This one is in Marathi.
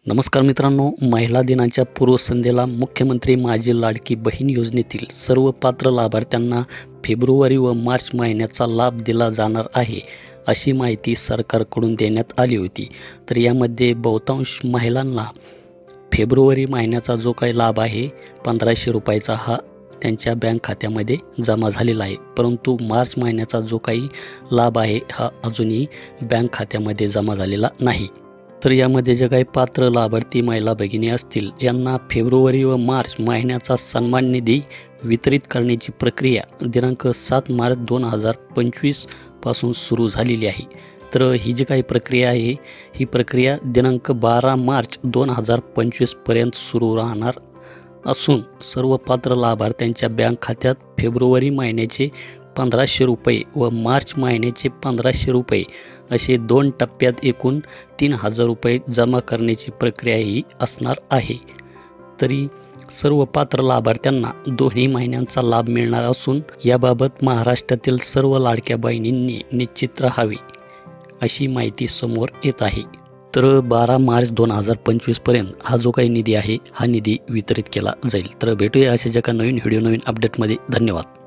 नमस्कार मित्रांनो, महिला दिनाच्या पूर्वसंध्येला मुख्यमंत्री माझी लाडकी बहीण योजनेतील सर्व पात्र लाभार्थ्यांना फेब्रुवारी व मार्च महिन्याचा लाभ दिला जाणार आहे, अशी माहिती सरकारकडून देण्यात आली होती। तर यामध्ये बहुतांश महिलांना फेब्रुवारी महिन्याचा जो काही लाभ आहे 1500 रुपयाचा हा त्यांच्या बँक खात्यामध्ये जमा झालेला आहे, परंतु मार्च महिन्याचा जो काही लाभ आहे हा अजूनही बँक खात्यामध्ये जमा झालेला नाही। तर यामध्ये जे काही पात्र लाभार्थी महिला भगिनी असतील यांना फेब्रुवारी व मार्च महिन्याचा सन्मान निधी वितरित करण्याची प्रक्रिया दिनांक 7 मार्च 2025 पासून सुरू झालेली आहे। तर ही जी काही प्रक्रिया आहे ही प्रक्रिया दिनांक 12 मार्च 2025 पर्यंत सुरू राहणार असून सर्व पात्र लाभार्थ्यांच्या बँक खात्यात फेब्रुवारी महिन्याचे 1500 रुपये व मार्च महिन्याचे 1500 रुपये असे 2 टप्प्यात एकूण 3000 रुपये जमा करण्याची प्रक्रिया ही असणार आहे। तरी सर्व पात्र लाभार्थ्यांना दोन्ही महिन्यांचा लाभ मिळणार असून याबाबत महाराष्ट्रातील सर्व लाडक्या बहिणींनी निश्चित राहावे अशी माहिती समोर येत आहे। तर 12 मार्च 2025 पर्यंत हा जो काही निधी आहे हा निधी वितरित केला जाईल। तर भेटूया अशाच एका नवीन व्हिडिओ नवीन अपडेटमध्ये। धन्यवाद।